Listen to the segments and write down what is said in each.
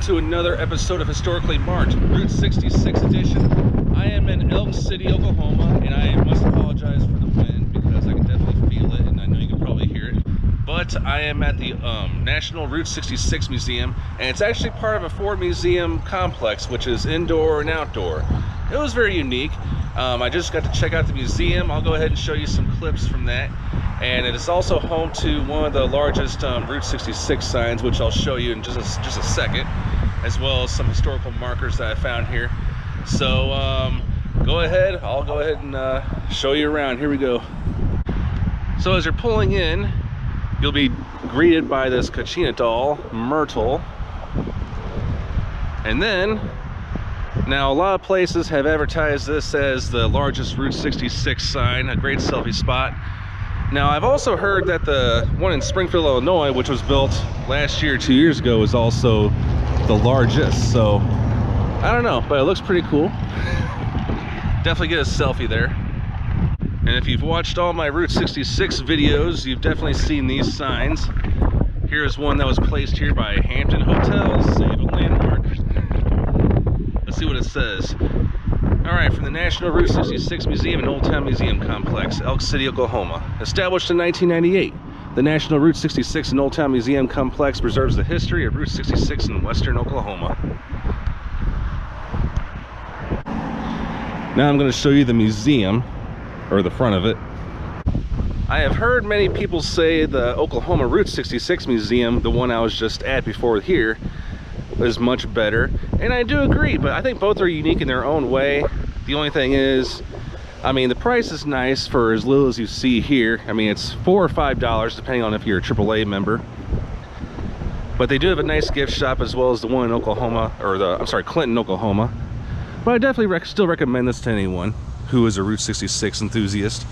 to another episode of Historically Marked, Route 66 edition. I am in Elk City, Oklahoma, and I must apologize for the wind because I can definitely feel it, and I know you can probably hear it. But I am at the National Route 66 Museum, and it's actually part of a Ford Museum complex, which is indoor and outdoor. It was very unique. I just got to check out the museum. I'll go ahead and show you some clips from that. And it is also home to one of the largest Route 66 signs, which I'll show you in just a second, as well as some historical markers that I found here. So I'll go ahead and show you around. Here we go. So as you're pulling in, you'll be greeted by this Kachina doll, Myrtle. And then, now a lot of places have advertised this as the largest Route 66 sign, a great selfie spot. Now, I've also heard that the one in Springfield, Illinois, which was built last year, 2 years ago, is also the largest. So, I don't know, but it looks pretty cool. Definitely get a selfie there. And if you've watched all my Route 66 videos, you've definitely seen these signs. Here's one that was placed here by Hampton Hotels, Save a Landmark. Let's see what it says. Alright, from the National Route 66 Museum and Old Town Museum Complex, Elk City, Oklahoma. Established in 1998, the National Route 66 and Old Town Museum Complex preserves the history of Route 66 in western Oklahoma. Now I'm going to show you the museum, or the front of it. I have heard many people say the Oklahoma Route 66 Museum, the one I was just at before here, is much better, and I do agree, but I think both are unique in their own way. The only thing is, I mean, the price is nice for as little as you see here. I mean, it's $4 or $5 depending on if you're a AAA member, but they do have a nice gift shop, as well as the one in Oklahoma, or Clinton, Oklahoma. But I definitely still recommend this to anyone who is a Route 66 enthusiast,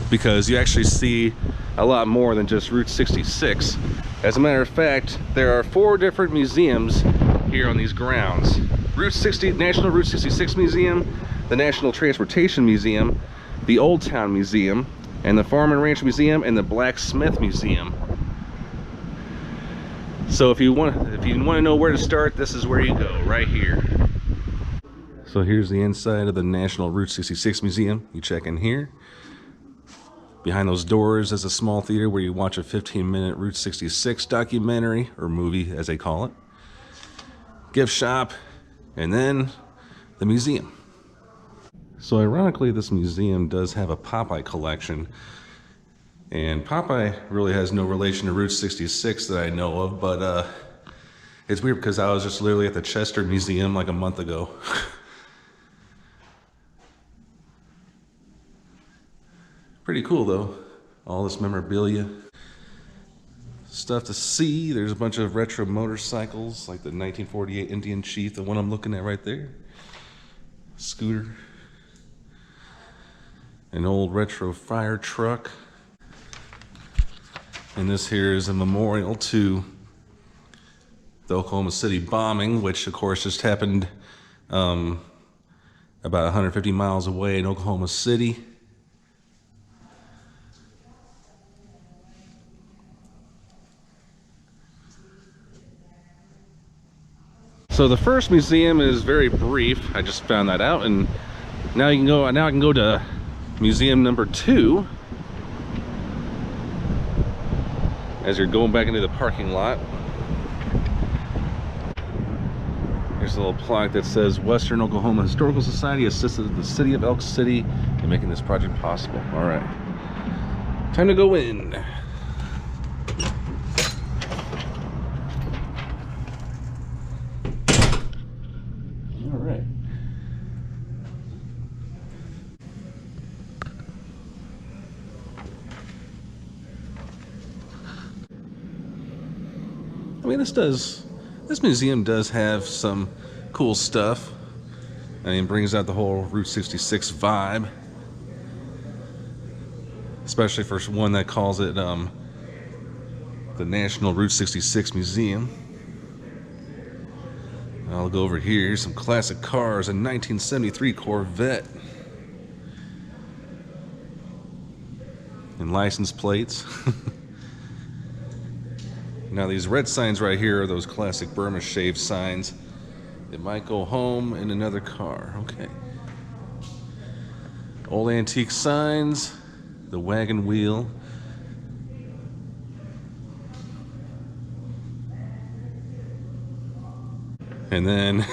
because you actually see a lot more than just Route 66. As a matter of fact, there are 4 different museums here on these grounds. National Route 66 Museum, the National Transportation Museum, the Old Town Museum, and the Farm and Ranch Museum, and the Blacksmith Museum. So if you want to know where to start, this is where you go, right here. So here's the inside of the National Route 66 Museum. You check in here. Behind those doors is a small theater where you watch a 15-minute Route 66 documentary, or movie as they call it. Gift shop, and then the museum. So ironically, this museum does have a Popeye collection. And Popeye really has no relation to Route 66 that I know of, but it's weird because I was just literally at the Chester Museum like a month ago. Pretty cool though, all this memorabilia. Stuff to see. There's a bunch of retro motorcycles, like the 1948 Indian Chief, the one I'm looking at right there. Scooter. An old retro fire truck. And this here is a memorial to the Oklahoma City bombing, which of course just happened about 150 miles away in Oklahoma City. So the first museum is very brief. I just found that out, and now I can go to museum number 2 as you're going back into the parking lot. There's a little plaque that says Western Oklahoma Historical Society assisted the city of Elk City in making this project possible. All right, time to go in. I mean, this museum does have some cool stuff. I mean, it brings out the whole Route 66 vibe. Especially for one that calls it the National Route 66 Museum. I'll go over here, some classic cars, a 1973 Corvette. And license plates. Now these red signs right here are those classic Burma shave signs. It might go home in another car. Okay. Old antique signs. The wagon wheel. And then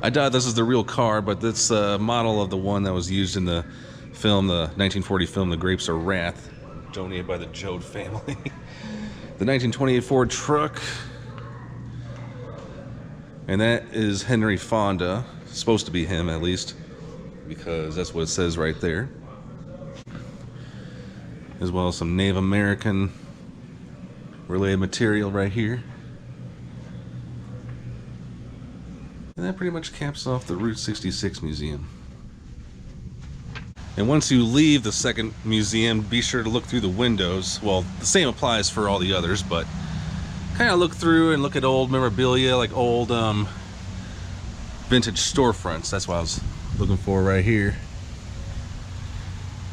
I doubt this is the real car, but this model of the one that was used in the film, the 1940 film, The Grapes of Wrath, donated by the Jode family. The 1928 Ford truck. And that is Henry Fonda. Supposed to be him, at least, because that's what it says right there. As well as some Native American related material right here. And that pretty much caps off the Route 66 Museum. And once you leave the second museum, be sure to look through the windows. Well, the same applies for all the others, but kind of look through and look at old memorabilia, like old vintage storefronts. That's what I was looking for right here.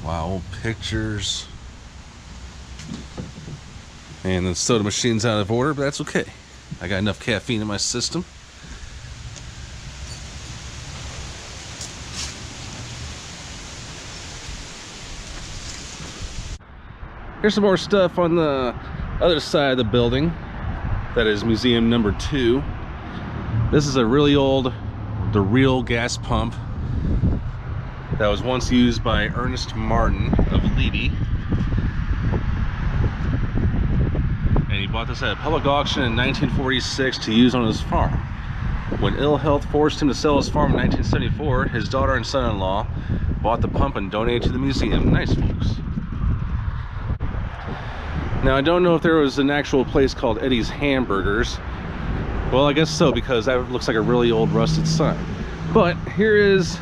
Wow, old pictures. And the soda machine's out of order, but that's okay. I got enough caffeine in my system. Here's some more stuff on the other side of the building. That is museum number 2. This is a really old, the real gas pump that was once used by Ernest Martin of Levy. And he bought this at a public auction in 1946 to use on his farm. When ill health forced him to sell his farm in 1974, his daughter and son-in-law bought the pump and donated to the museum. Nice, folks. Now, I don't know if there was an actual place called Eddie's Hamburgers. Well, I guess so, because that looks like a really old rusted sign. But here is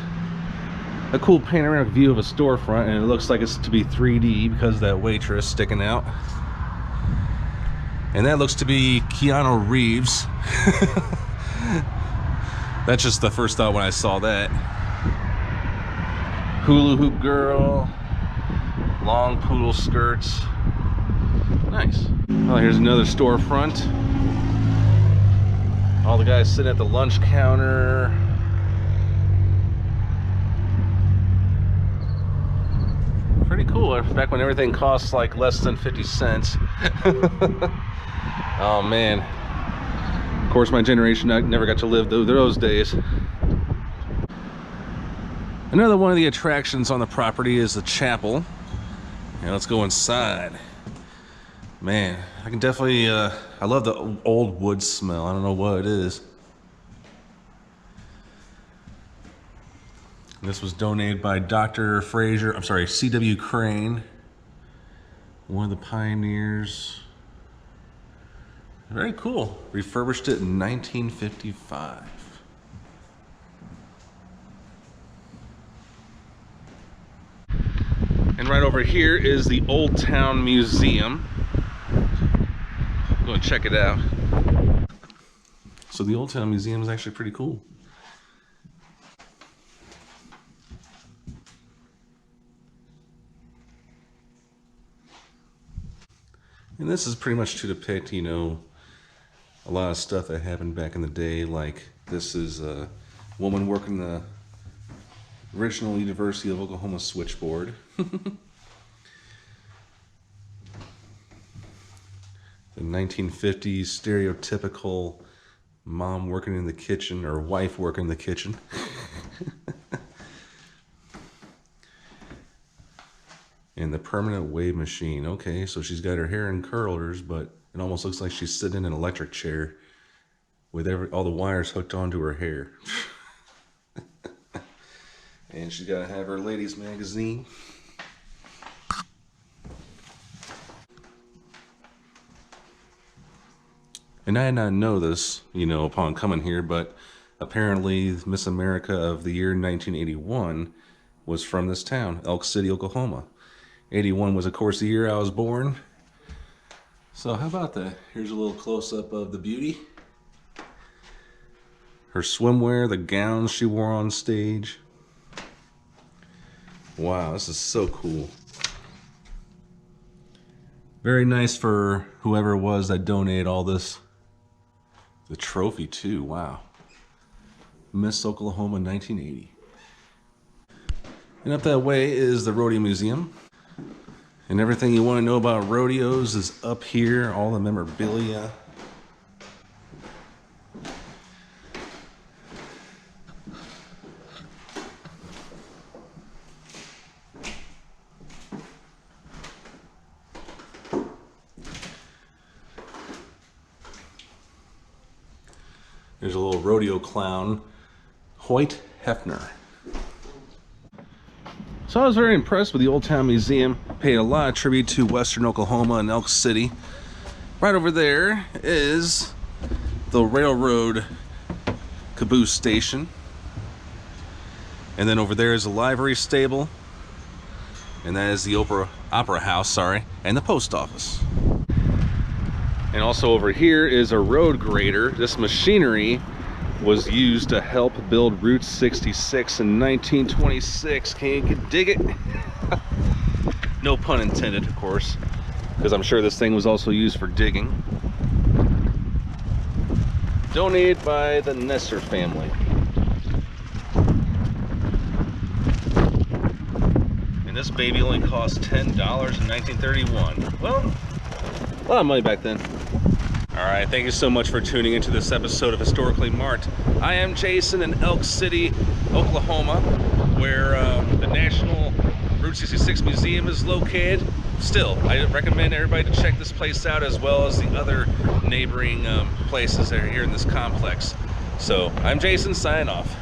a cool panoramic view of a storefront, and it looks like it's to be 3D because of that waitress sticking out. And that looks to be Keanu Reeves. That's just the first thought when I saw that. Hula hoop girl, long poodle skirts. Nice. Well, here's another storefront. All the guys sitting at the lunch counter. Pretty cool. Back when everything costs like less than 50 cents. Oh man. Of course, my generation never got to live those days. Another one of the attractions on the property is the chapel. And let's go inside. Man, I can definitely, I love the old wood smell. I don't know what it is. This was donated by Dr. Fraser, I'm sorry, C.W. Crane, one of the pioneers. Very cool. Refurbished it in 1955. And right over here is the Old Town Museum. Go and check it out. So the Old Town Museum is actually pretty cool. And this is pretty much to depict, you know, a lot of stuff that happened back in the day. Like this is a woman working the original University of Oklahoma switchboard. The 1950s stereotypical mom working in the kitchen, or wife working in the kitchen. And the permanent wave machine. Okay, so she's got her hair in curlers, but it almost looks like she's sitting in an electric chair with all the wires hooked onto her hair. And she's got to have her ladies magazine. And I did not know this, you know, upon coming here, but apparently Miss America of the year 1981 was from this town, Elk City, Oklahoma. 81 was, of course, the year I was born. So how about that? Here's a little close-up of the beauty. Her swimwear, the gowns she wore on stage. Wow, this is so cool. Very nice for whoever it was that donated all this. The trophy too, wow. Miss Oklahoma 1980. And up that way is the Rodeo Museum. And everything you want to know about rodeos is up here, all the memorabilia. There's a little rodeo clown, Hoyt Hefner. So I was very impressed with the Old Town Museum. Paid a lot of tribute to Western Oklahoma and Elk City. Right over there is the railroad caboose station. And then over there is a livery stable. And that is the Opera House, and the post office. And also over here is a road grader. This machinery was used to help build Route 66 in 1926. Can you dig it? No pun intended, of course, because I'm sure this thing was also used for digging. Donated by the Nestor family. And this baby only cost $10 in 1931. Well, a lot of money back then. Alright, thank you so much for tuning into this episode of Historically Marked. I am Jason in Elk City, Oklahoma, where the National Route 66 Museum is located. Still, I recommend everybody to check this place out, as well as the other neighboring places that are here in this complex. So, I'm Jason, signing off.